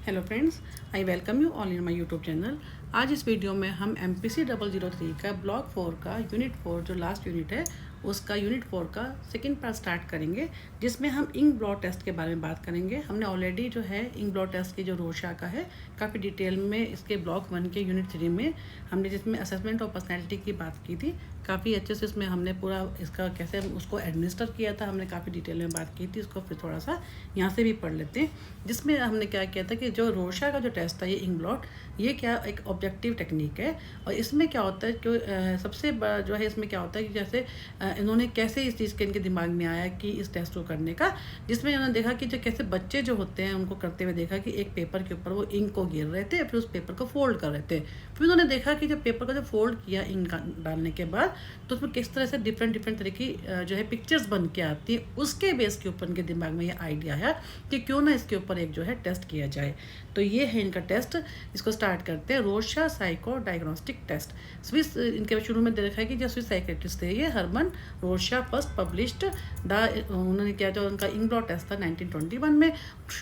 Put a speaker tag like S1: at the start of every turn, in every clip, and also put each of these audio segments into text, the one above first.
S1: Hello friends, I welcome you all in my YouTube channel. आज इस video में हम MPC 003 का ब्लॉक 4 का यूनिट 4 जो लास्ट यूनिट है उसका यूनिट 4 का सेकंड पार्ट स्टार्ट करेंगे, जिसमें हम इंक ब्लॉट टेस्ट के बारे में बात करेंगे। हमने ऑलरेडी जो है इंक ब्लॉट टेस्ट की जो रोशा का है काफ़ी डिटेल में इसके ब्लॉक 1 के यूनिट 3 में हमने जिसमें असेसमेंट ऑफ पर्सनैलिटी की बात की थी। काफ़ी अच्छे से इसमें हमने पूरा इसका कैसे उसको एडमिनिस्टर किया था, हमने काफ़ी डिटेल में बात की थी। इसको फिर थोड़ा सा यहाँ से भी पढ़ लेते हैं, जिसमें हमने क्या किया था कि जो रोशा का जो टेस्ट था ये इंक ब्लॉट, ये क्या एक ऑब्जेक्टिव टेक्निक है। और इसमें क्या होता है कि सबसे बड़ा जो है इसमें क्या होता है कि जैसे इन्होंने कैसे इस चीज़ के इनके दिमाग में आया कि इस टेस्ट को करने का, जिसमें इन्होंने देखा कि जो कैसे बच्चे जो होते हैं उनको करते हुए देखा कि एक पेपर के ऊपर वो इंक को गिर रहे थे, फिर उस पेपर को फोल्ड कर रहे थे। फिर उन्होंने देखा कि जब पेपर को जब फोल्ड किया इंक डालने के बाद, तो उसमें किस तरह से डिफरेंट तरह की जो है पिक्चर्स बन के आती है। उसके बेस के ऊपर इनके दिमाग में ये आइडिया है कि क्यों ना इसके ऊपर एक जो है टेस्ट किया जाए। तो ये है इनका टेस्ट। इसको स्टार्ट करते हैं, Rorschach psycho diagnostic test. Swiss इनके शुरू में देखा है कि जो स्विस साइकेट्रिस्ट थे ये हरमन रोशा फर्स्ट पब्लिश्ड उन्होंने क्या जो उनका इंक ब्लॉट टेस्ट था 1921 में।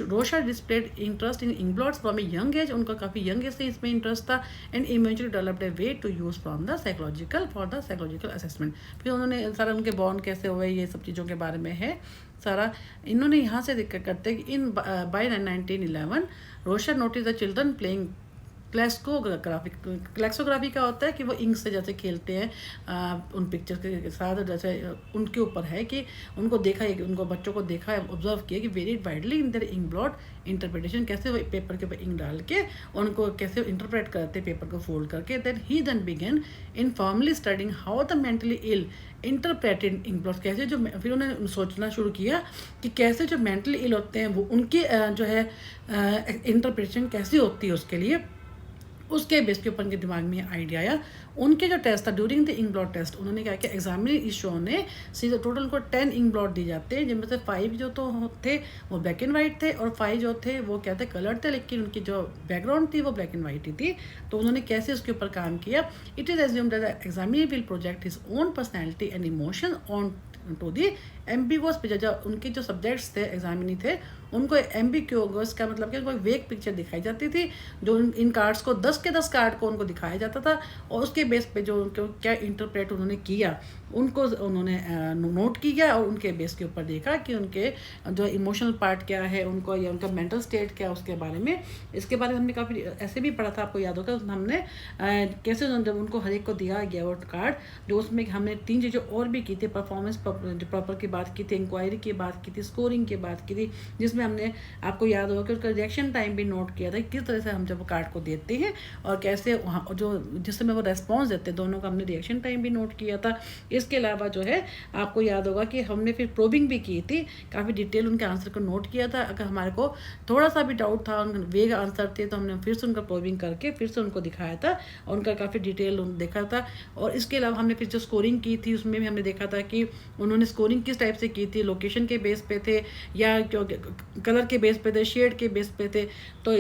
S1: Rorschach displayed interest in ink blots from a young age, उनका काफ़ी यंग एज से इसमें इंटरेस्ट था। And eventually developed a way to use from the psychological for the psychological assessment. फिर उन्होंने सारा उनके बॉन्ड कैसे हुए ये सब चीज़ों के बारे में है सारा। इन्होंने यहाँ से दिक्कत करते हैं कि in by 1911 Rorschach notice the children playing klecksography का होता है कि वो इंक से जैसे खेलते हैं उन पिक्चर के साथ। जैसे उनके ऊपर है कि उनको देखा है, उनको बच्चों को देखा है, ऑब्जर्व किया कि varied widely in their ink blot interpretation, कैसे वो पेपर के ऊपर इंक डाल के उनको कैसे इंटरप्रेट करते हैं पेपर को फोल्ड करके। Then began informally studying how the mentally ill interpreted ink blot, कैसे जो फिर उन्होंने सोचना शुरू किया कि कैसे जो मेंटली इल होते हैं वो उनकी जो है इंटरप्रिटेशन कैसी होती है। उसके लिए उसके बेस के ऊपर उनके दिमाग में आइडिया आया। उनके जो टेस्ट था during the ink blot test, उन्होंने क्या किया, एग्जामिनर इशू ने सीधे टोटल को 10 इंक ब्लॉट दी जाते हैं, जिनमें से 5 जो तो थे वो ब्लैक एंड वाइट थे और 5 जो थे वो क्या थे कलर थे, लेकिन उनकी जो बैकग्राउंड थी वो ब्लैक एंड वाइट ही थी। तो उन्होंने कैसे उसके ऊपर काम किया, it is assumed that examiner will project his own personality and emotion on to the ambiguous picture. जब उनके जो सब्जेक्ट्स थे एग्जामिनी थे उनको एम्बिगुअस का मतलब कि उनको वेग पिक्चर दिखाई जाती थी, जो इन कार्ड्स को 10 के 10 कार्ड को उनको दिखाया जाता था और उसके बेस पे जो उनको क्या इंटरप्रेट उन्होंने किया उनको उन्होंने नोट किया और उनके बेस के ऊपर देखा कि उनके जो इमोशनल पार्ट क्या है उनको, या उनका मेंटल स्टेट क्या है उसके बारे में। इसके बारे में हमने काफ़ी ऐसे भी पढ़ा था, आपको याद होगा हमने कैसे उनको हर एक को दिया गया वो कार्ड, जो उसमें हमने 3 चीज़ें और भी की थी, परफॉर्मेंस प्रॉपर की बात की थी, इंक्वायरी की बात की थी, स्कोरिंग की बात की थी, जिसमें हमने आपको याद होगा कि उसका रिएक्शन टाइम भी नोट किया था, किस तरह से हम जब कार्ड को देते हैं और कैसे जो जिस समय वो रेस्पॉन्स देते हैं दोनों का हमने रिएक्शन टाइम भी नोट किया था। इसके अलावा जो है आपको याद होगा कि हमने फिर प्रोबिंग भी की थी, काफ़ी डिटेल उनके आंसर को नोट किया था। अगर हमारे को थोड़ा सा भी डाउट था, उनके वेग आंसर थे, तो हमने फिर से उनका प्रोबिंग करके फिर से उनको दिखाया था और उनका काफ़ी डिटेल देखा था। और इसके अलावा हमने फिर जो स्कोरिंग की थी उसमें भी हमने देखा था कि उन्होंने स्कोरिंग किस टाइप से की थी, लोकेशन के बेस पे थे या कलर के बेस पे थे, शेड के बेस पे थे। तो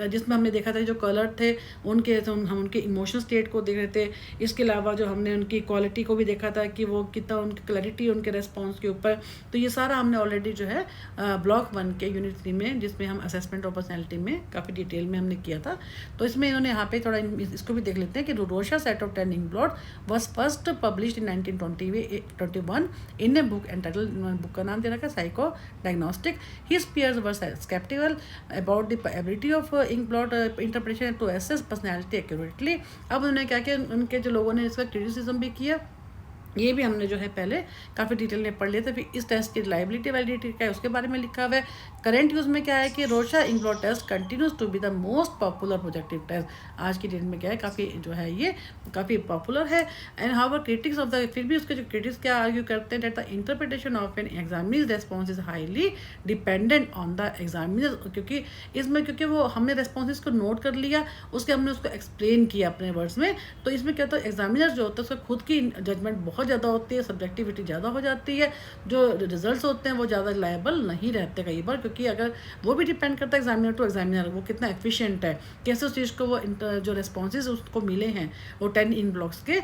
S1: जिसमें हमने देखा था जो कलर थे उनके हम उनके इमोशनल स्टेट को देख रहे थे। इसके अलावा जो हमने उनकी क्वालिटी को भी देखा था कि वो कितना उनकी क्लैरिटी उनके रेस्पॉन्स के ऊपर। तो ये सारा हमने ऑलरेडी जो है ब्लॉक 1 के यूनिट 3 में, जिसमें हम असेसमेंट ऑफ पर्सनैलिटी में काफ़ी डिटेल में हमने किया था। तो इसमें इन्होंने यहाँ पे थोड़ा इसको भी देख लेते हैं कि Rorschach set of 10 ink blot was first published in 1921 in a book entitled, book का नाम दे रखा है psycho diagnostic. His peers were skeptical about the ability of ink blot interpretation to assess personality accurately। अब उन्होंने क्या किया, उनके जो लोगों ने इसका क्रिटिसिज्म भी किया, ये भी हमने जो है पहले काफ़ी डिटेल में पढ़ लिया था। फिर इस टेस्ट की लाइबिलिटी वैलिडिटी क्या है उसके बारे में लिखा हुआ है। करंट यूज़ में क्या है कि Rorschach ink blot test continues to be the most popular projective test. आज की डेट में क्या है काफ़ी जो है ये काफ़ी पॉपुलर है। And how critics of the, फिर भी उसके जो क्रिटिक्स क्या आर्ग्यू करते हैं that the interpretation of an examiner's response is highly dependent on the examiner, क्योंकि वो हमने रेस्पॉन्सेज को नोट कर लिया, उसके हमने उसको एक्सप्लेन किया अपने वर्ड्स में। तो इसमें क्या होता है एग्जामिनर जो होता है उसका खुद की जजमेंट बहुत बहुत ज़्यादा होती है, सब्जेक्टिविटी ज़्यादा हो जाती है, जो रिजल्ट्स होते हैं वो ज़्यादा रिलायबल नहीं रहते कई बार, क्योंकि अगर वो भी डिपेंड करता है एग्जामिनर टू एग्जामिनर, वो कितना एफिशिएंट है, कैसे उस चीज़ को वो जो रिस्पॉन्सेज उसको मिले हैं वो 10 इंक ब्लॉक्स के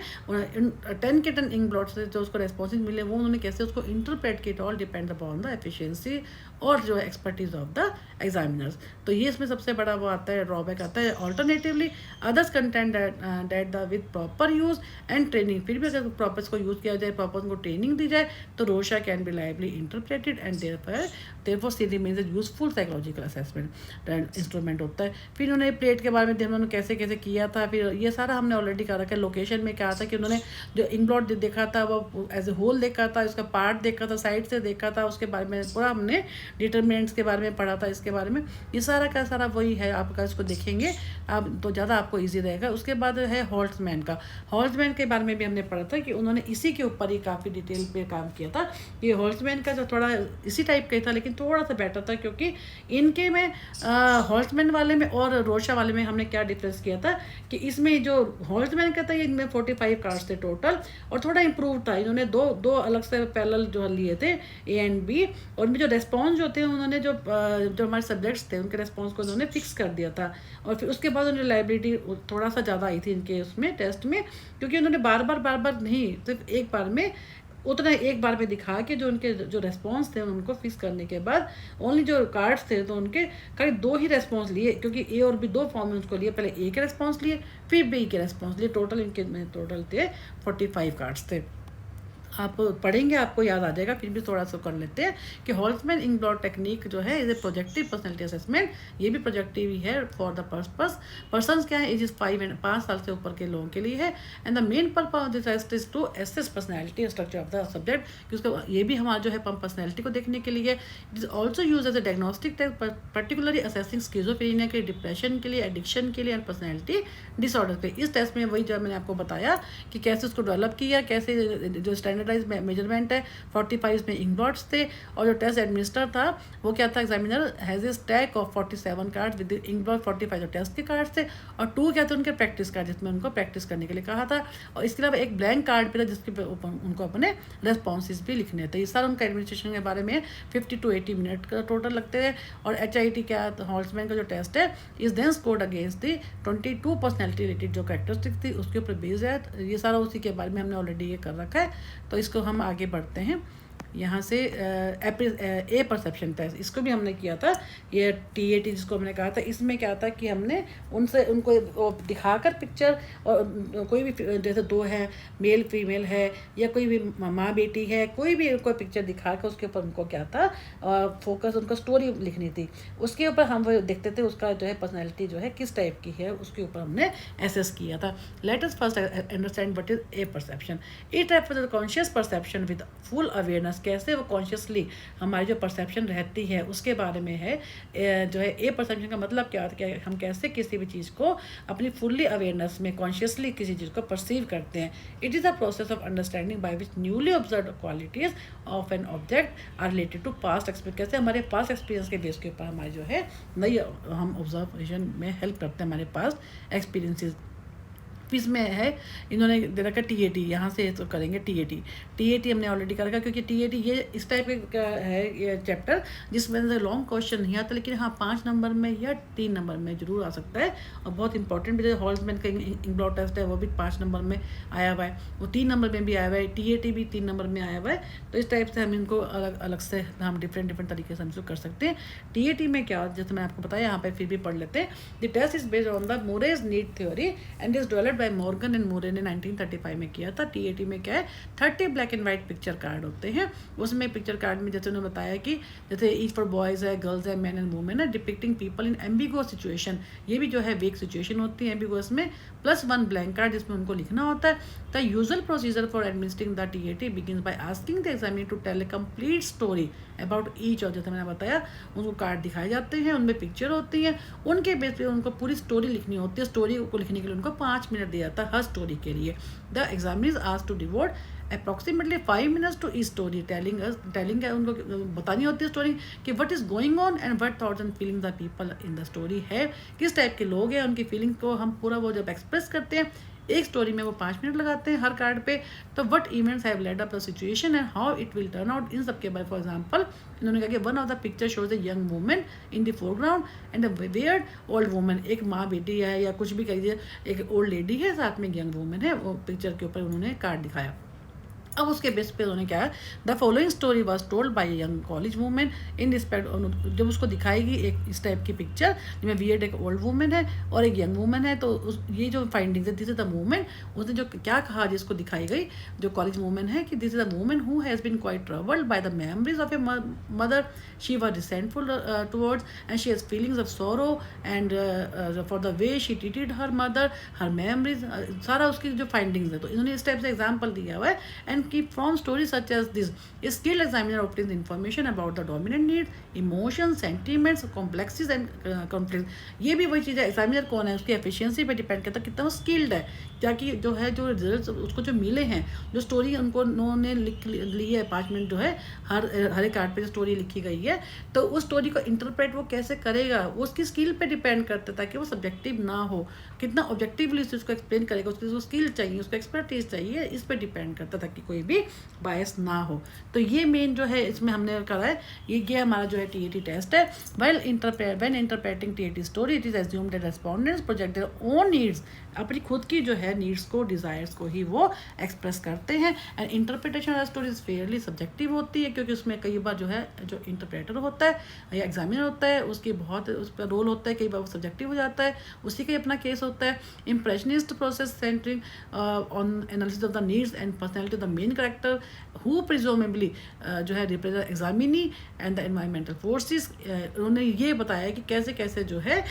S1: 10 के 10 इंक ब्लॉक्स से जो उसको रिस्पॉन्सेज मिले वो उन्होंने कैसे उसको इंटरप्रेट किया, all depend upon the efficiency और जो है एक्सपर्टीज ऑफ द एग्जामिनर्स। तो ये इसमें सबसे बड़ा वो आता है, ड्रॉबैक आता है। Alternatively others content that the with proper use and training, फिर भी अगर प्रॉपर को यूज़ किया जाए, प्रॉपर उनको ट्रेनिंग दी जाए, तो Rorschach can be lively interpreted and therefore see remains a useful psychological assessment instrument होता है। फिर उन्होंने प्लेट के बारे में उन्होंने कैसे कैसे किया था, फिर ये सारा हमने ऑलरेडी कर रखा है। लोकेशन में क्या था कि उन्होंने जो इंक ब्लॉट देखा था वो एज ए होल देखा था, उसका पार्ट देखा था, साइड से देखा था, उसके बारे में पूरा हमने डिटर्मिनेंट्स के बारे में पढ़ा था, इसके बारे में ये सारा का सारा वही है। आपका इसको देखेंगे आप तो ज़्यादा आपको ईजी रहेगा। उसके बाद है हॉल्ट्जमैन का, हॉल्ट्जमैन के बारे में भी हमने पढ़ा था कि उन्होंने इसी के ऊपर ही काफ़ी डिटेल पे काम किया था। ये हॉल्ट्जमैन का जो थोड़ा इसी टाइप का ही था, लेकिन थोड़ा सा बेटर था, क्योंकि इनके में हॉल्ट्जमैन वाले में और रोशा वाले में हमने क्या डिफरेंस किया था कि इसमें जो हॉल्ट्जमैन का था इनमें 45 कार्ड्स थे टोटल, और थोड़ा इंप्रूव था। इन्होंने दो अलग से पैरेलल जो लिए थे ए एंड बी, और इनमें जो रेस्पॉन्स जो थे उन्होंने जो हमारे सब्जेक्ट्स थे उनके रेस्पॉन्स को उन्होंने फिक्स कर दिया था। और फिर उसके बाद उन्होंने लाइबिलिटी थोड़ा सा ज़्यादा आई थी इनके उसमें टेस्ट में, क्योंकि उन्होंने बार बार नहीं, सिर्फ एक बार में उतना एक बार में दिखा के जो उनके जो रेस्पॉन्स थे उनको फिक्स करने के बाद ओनली जो कार्ड्स थे तो उनके करीब 2 ही रेस्पॉन्स लिए, क्योंकि ए और बी 2 फॉर्म में उसको लिए, पहले ए के रेस्पॉन्स लिए फिर बी के रेस्पॉन्स लिए। टोटल इनके में टोटल थे 45 कार्ड्स थे। आप पढ़ेंगे आपको याद आ जाएगा, फिर भी थोड़ा सा कर लेते हैं कि हॉल्ट्जमैन इंक ब्लॉट टेक्निक जो है is a projective personality assessment. ये भी प्रोजेक्टिव ही है फॉर द पर्सन्स क्या है, एज इज 5 साल से ऊपर के लोगों के लिए है। And the main purpose of this test is to assess personality structure of the subject, क्योंकि ये भी हमारा जो है पर्सनैलिटी को देखने के लिए। It is also use as a diagnostic test, particularly assessing schizophrenia के, डिप्रेशन के लिए, एडिक्शन के लिए एंड पर्सनैलिटी डिसऑर्डर पे। इस टेस्ट में वही जो मैंने आपको बताया कि कैसे उसको डेवलप किया, कैसे जो स्टैंडर्ड मेजरमेंट है 45 में इंक ब्लॉट्स थे, और जो टेस्ट एडमिनिस्टर था वो क्या था, examiner has a stack of 47 card with ink blot 45 जो टेस्ट के कार्ड थे, और 2 क्या थे उनके प्रैक्टिस कार्ड जिसमें उनको प्रैक्टिस करने के लिए कहा था, और इसके अलावा एक ब्लैंक कार्ड भी था जिसके ऊपर उनको अपने रेस्पॉन्सेज भी लिखने थे। ये सारा उनका एडमिनिस्ट्रेशन के बारे में 50 to 80 मिनट का टोटल लगते हैं। और HIT क्या हॉल्ट्जमैन का जो टेस्ट है is then scored against the 22 personality related जो कैरेक्टरिस्टिक थी उसके ऊपर बेस्ड है। ये सारा उसी के बारे में हमने ऑलरेडी ये कर रखा है। तो इसको हम आगे बढ़ते हैं। यहाँ से ए परसेप्शन टेस्ट, इसको भी हमने किया था। ये TAT जिसको हमने कहा था, इसमें क्या था कि हमने उनको दिखाकर पिक्चर, और कोई भी जैसे 2 है, मेल फीमेल है, या कोई भी माँ बेटी है, कोई भी उनको पिक्चर दिखाकर उसके ऊपर उनको क्या था फोकस, उनको स्टोरी लिखनी थी, उसके ऊपर हम वो देखते थे उसका जो है पर्सनैलिटी जो है किस टाइप की है, उसके ऊपर हमने एसेस किया था। Let us first understand what is a perception. It refers conscious perception with full awareness, कैसे वो कॉन्शियसली हमारी जो परसेप्शन रहती है उसके बारे में है। जो है ए परसेप्शन का मतलब क्या होता है, हम कैसे किसी भी चीज़ को अपनी फुल्ली अवेयरनेस में कॉन्शियसली किसी चीज़ को परसीव करते हैं। It is a process of understanding by which newly observe qualities of an object are related to past experience, कैसे हमारे पास्ट एक्सपीरियंस के बेस के ऊपर हमारी जो है नई हम ऑब्जर्वेशन में हेल्प करते हैं हमारे पास्ट एक्सपीरियंसेस। इसमें है इन्होंने दे रखा TAT, यहाँ से तो करेंगे TAT हमने ऑलरेडी कर रखा, क्योंकि TAT ये इस टाइप का है ये चैप्टर जिसमें से लॉन्ग क्वेश्चन नहीं आता, लेकिन हाँ 5 नंबर में या 3 नंबर में जरूर आ सकता है, और बहुत इंपॉर्टेंट भी। हॉल्ट्जमैन का इंक ब्लॉट टेस्ट है वो भी 5 नंबर में आया हुआ है, वो 3 नंबर में भी आया हुआ है, TAT भी 3 नंबर में आया हुआ है। तो इस टाइप से हम इनको अलग अलग से हम डिफरेंट तरीके से हम कर सकते हैं। TAT में क्या, जैसे मैंने आपको बताया, यहाँ पे फिर भी पढ़ लेते हैं। The test is based on the Murray's need theory and is developed by Morgan and Murray ने 1935 में किया था। TAT में क्या है 30 black and white picture card होते हैं। उसमें पिक्चर कार्ड में जैसे उन्होंने बताया कि जैसे ईच फॉर बॉयज़ है, गर्ल्स है, मैन एंड वुमेन है, depicting people in ambiguous situation, ये भी जो है वेक सिचुएशन होती है एम्बिगुअस में, +1 ब्लैंक कार्ड जिसमें उनको लिखना होता है। The usual procedure for administering the TAT begins by asking the examiner to tell a complete story about each, और जैसे मैंने बताया उनको कार्ड दिखाए जाते हैं, उनमें पिक्चर होती है, उनके बेस पे उनको पूरी स्टोरी लिखनी होती है। स्टोरी को लिखने के लिए उनको 5 मिनट दिया जाता है हर स्टोरी के लिए। The examiner is asked to devote approximately 5 minutes to each story telling उनको बतानी होती है स्टोरी कि what is going on and what thoughts and feeling the people in the story है, किस टाइप के लोग हैं, उनकी फीलिंग को हम पूरा वो जब एक्सप्रेस करते हैं एक स्टोरी में वो 5 मिनट लगाते हैं हर कार्ड पे। तो what events have led up the situation and how it will turn out, इन सबके बारे। फॉर एग्जांपल इन्होंने कहा कि one of the picture shows a young woman in the foreground and a weird old woman, एक माँ बेटी है या कुछ भी कहिए, एक ओल्ड लेडी है, साथ में एक यंग वुमन है, वो पिक्चर के ऊपर उन्होंने कार्ड दिखाया। अब उसके बेस पे उन्होंने क्या है, the following story was told by young college women in respect, जब उसको दिखाएगी एक इस टाइप की पिक्चर जिसमें वियर्ड एक ओल्ड वूमेन है और एक यंग वूमेन है, तो ये जो फाइंडिंग्स है, दिस इज द वूमेन, उसने जो क्या कहा जिसको दिखाई गई जो कॉलेज वूमेन है कि this is the women who has been quite troubled by the memories of a mother she was resentful towards and she has feelings of sorrow and for the way she treated her mother, her memories, सारा उसकी जो findings है। तो इन्होंने इस type से example दिया हुआ है। And keep from stories such as this, a skilled examiner obtains information about the dominant needs, emotions, sentiments, complexities and conflicts। ये भी वही चीज़ है, एग्जामिनर कौन है उसकी एफिशिएंसी पे डिपेंड करता है कितना वो स्किल्ड है, ताकि जो है जो रिजल्ट्स उसको जो मिले हैं, जो स्टोरी उनको उन्होंने लिख ली है 5 मिनट जो है हर एक कार्ड पे जो स्टोरी लिखी गई है, तो उस स्टोरी को इंटरप्रेट वो कैसे करेगा वो उसकी स्किल पे डिपेंड करता है, ताकि वो सब्जेक्टिव ना हो, कितना ऑब्जेक्टिवली उसको एक्सप्लेन करेगा, उसकी स्किल चाहिए, उसको एक्सपर्टीज चाहिए, इस पर डिपेंड करता है ताकि कोई भी बायस ना हो। तो ये मेन जो है इसमें हमने करा है, ये हमारा जो है TAT टेस्ट है। When interpreting TAT story it is assumed that respondents project their own needs, अपनी खुद की जो है नीड्स को, डिज़ायर्स को ही वो एक्सप्रेस करते हैं। And interpretation of stories Fairlie subjective होती है, क्योंकि उसमें कई बार जो है जो इंटरप्रेटर होता है या एग्जामिनर होता है उसकी बहुत उस पर रोल होता है, कई बार वो सब्जेक्टिव हो जाता है, उसी का अपना केस होता है। Impressionist process centering on analysis of the needs and personality of the main character who presumably जो है represent examinee and the environmental forces. उन्होंने ये बताया कि कैसे कैसे जो है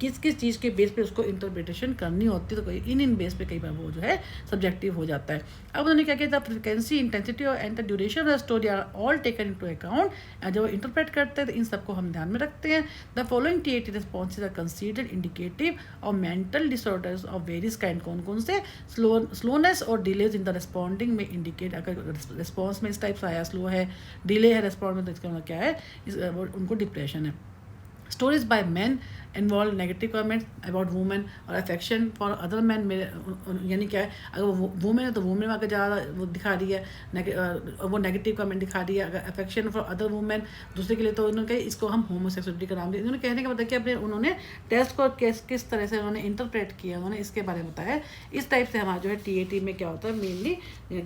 S1: किस किस चीज़ के बेस पे उसको इंटरप्रिटेशन करनी होती है, तो इन बेस पे कई बार वो जो है सब्जेक्टिव हो जाता है। अब उन्होंने क्या किया, the frequency, intensity and the duration of the story are all taken into account. जब वो इंटरप्रेट करते हैं तो इन सबको हम ध्यान में रखते हैं। The following TAT responses are considered indicative of mental disorders of various kind. कौन कौन से, स्लोनेस और डिलेज इन द रिस्पॉन्डिंग में इंडिकेट, अगर रिस्पॉन्स में इस टाइप से आया, स्लो है, डिले है रिस्पॉन्स में, तो इसका मतलब क्या है, उनको डिप्रेशन है। Stories by man involve negative comments about women और अफेक्शन फॉर अदर मैन, यानी क्या है, अगर वो वुमेन है तो वुमेन में अगर ज़्यादा वो दिखा रही है, वो नेगेटिव कमेंट दिखा रही है। अगर अफेक्शन फॉर अदर वुमेन दूसरे के लिए, तो उन्होंने कहा इसको हम होमोसेक्सुअलिटी का नाम दिया। उन्होंने कहने का मतलब कि अपने उन्होंने टेस्ट को किस तरह से उन्होंने इंटरप्रेट किया, उन्होंने इसके बारे में बताया। इस टाइप से हमारा जो है TAT में क्या होता है, मेनली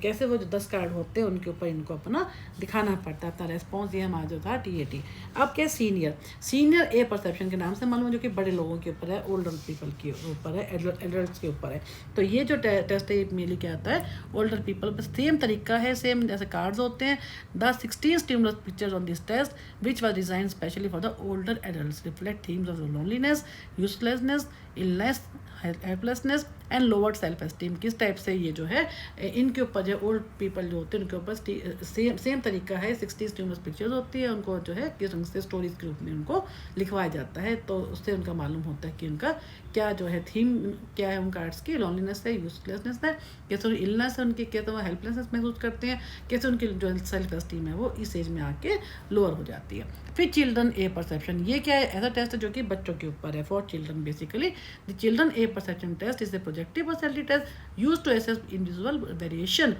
S1: कैसे वो जो 10 कार्ड होते हैं उनके ऊपर इनको अपना दिखाना पड़ता है, अपना रेस्पॉन्स। ये हमारा जो था TAT। अब क्या, सीनियर ए परसेप्शन के नाम से मालूम है, जो कि बड़े लोगों के ऊपर है, ओल्डर पीपल के ऊपर है, एडल्ट्स के ऊपर है। तो ये जो टेस्ट है मेनली क्या आता है, ओल्डर पीपल, बस सेम तरीका है, सेम जैसे कार्ड्स होते हैं। The 16 stimulus pictures on this test which was design specially for the older adults reflect themes of loneliness, uselessness, illness, helplessness and lowered self esteem. किस टाइप से ये जो है इनके ऊपर जो ओल्ड पीपल जो होते हैं उनके ऊपर सेम तरीका है, 60 स्टिमुलस पिक्चर्स होती है, उनको जो है किस ढंग से स्टोरीज के रूप में उनको लिखवाया जाता है, तो उससे उनका मालूम होता है कि उनका क्या जो है थीम क्या है, उन कार्ड्स की लॉनलीनेस है, यूजलेसनेस है, कैसे उनकी इलनेस है, उनकी कैसे वो हेल्पलेसनेस महसूस करते हैं, कैसे उनकी जो सेल्फ एस्टीम है वो इस एज में आके लोअर हो जाती है। फिर चिल्ड्रन ए परसेप्शन, ये क्या है, ऐसा टेस्ट है जो कि बच्चों के ऊपर है, for children basically. The children apperception test is a projective personality test use to assess individual variation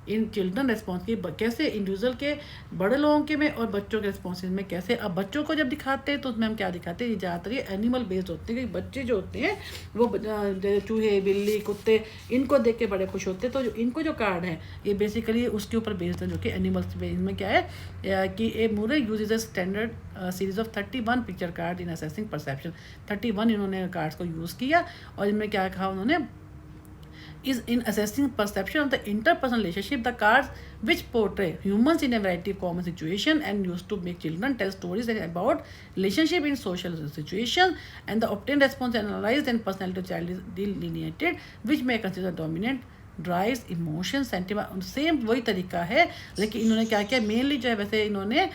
S1: in children response की, कैसे इंडिविजुअल के, बड़े लोगों के में और बच्चों के रेस्पॉन्सेज में कैसे। अब बच्चों को जब दिखाते हैं तो उसमें हम क्या दिखाते हैं, ये ज़्यादातर ये एनिमल बेस्ड होते हैं, क्योंकि बच्चे जो होते हैं वो चूहे, बिल्ली, कुत्ते, इनको देख के बड़े खुश होते हैं। तो जो इनको जो कार्ड है ये बेसिकली उसके ऊपर बेस्ड है, जो कि एनिमल्स पे। इनमें क्या है कि a Murray uses a standard series of 31 picture card in assessing perception. 31 इन्होंने कार्ड्स को यूज़ किया, और इनमें क्या कहा उन्होंने, is in assessing perception of the interpersonal relationship, the cards which portray humans in a variety of common situation and used to make children tell stories about relationship in social situations, and the obtained response analyzed and personality of child is delineated, which may consider dominant drives, emotion, sentiment. Same वही तरीका है, लेकिन इन्होंने क्या किया, mainly जो है वैसे इन्होंने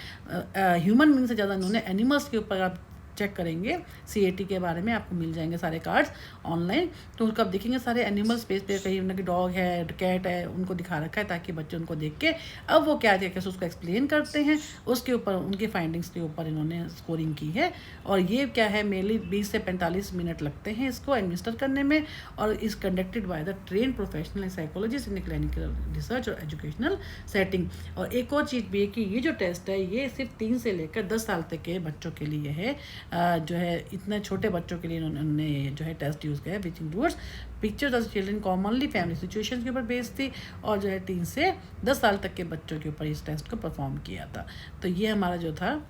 S1: ह्यूमन बींग से ज़्यादा इन्होंने एनिमल्स के ऊपर आप चेक करेंगे CAT के बारे में, आपको मिल जाएंगे सारे कार्ड्स ऑनलाइन। तो उसको आप देखेंगे सारे एनिमल्स पेज पे, कहीं उनकी डॉग है, कैट है, उनको दिखा रखा है ताकि बच्चे उनको देख के अब वो क्या कैसे उसको एक्सप्लेन करते हैं, उसके ऊपर उनकी फाइंडिंग्स के ऊपर इन्होंने स्कोरिंग की है। और ये क्या है, मेनली 20 से 45 मिनट लगते हैं इसको एडमिनिस्टर करने में, और इस conducted by the train professional psychologist in clinical research और एजुकेशनल सेटिंग। और एक और चीज़ भी है कि ये जो टेस्ट है ये सिर्फ 3 से लेकर 10 साल तक के बच्चों के लिए है। जो है इतने छोटे बच्चों के लिए इन्होंने जो है टेस्ट यूज़ किया है, which includes pictures of children commonly family situations के ऊपर बेस्ड थी, और जो है 3 से 10 साल तक के बच्चों के ऊपर इस टेस्ट को परफॉर्म किया था। तो ये हमारा जो था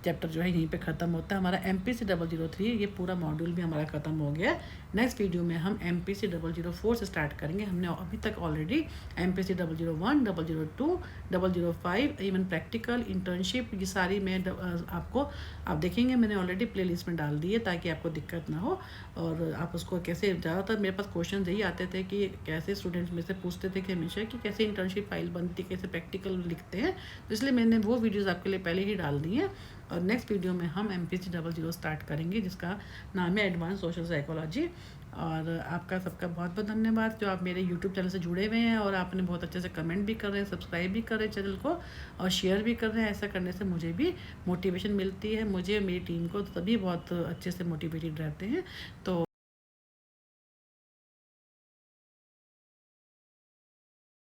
S1: चैप्टर जो है यहीं पे ख़त्म होता है। हमारा MPC 003 ये पूरा मॉड्यूल भी हमारा ख़त्म हो गया है। नेक्स्ट वीडियो में हम MPC 004 से स्टार्ट करेंगे। हमने अभी तक already MPC 001, 002, 005, even practical, internship, ये सारी मैं आपको आप देखेंगे मैंने ऑलरेडी प्ले लिस्ट में डाल दी है ताकि आपको दिक्कत ना हो। और आप उसको कैसे, ज़्यादातर मेरे पास क्वेश्चन यही आते थे कि कैसे स्टूडेंट्स में से पूछते थे कि हमेशा कि कैसे इंटर्नशिप फाइल बनती है, कैसे प्रैक्टिकल लिखते हैं, तो इसलिए मैंने वो वीडियोज़ आपके लिए पहले ही डाल दी हैं। और नेक्स्ट वीडियो में हम MPC 00 स्टार्ट करेंगे जिसका नाम है एडवांस सोशल साइकोलॉजी। और आपका सबका बहुत बहुत धन्यवाद जो आप मेरे YouTube चैनल से जुड़े हुए हैं, और आपने बहुत अच्छे से कमेंट भी कर रहे हैं, सब्सक्राइब भी कर रहे हैं चैनल को, और शेयर भी कर रहे हैं। ऐसा करने से मुझे भी मोटिवेशन मिलती है, मुझे मेरी टीम को सभी बहुत अच्छे से मोटिवेटेड रहते हैं। तो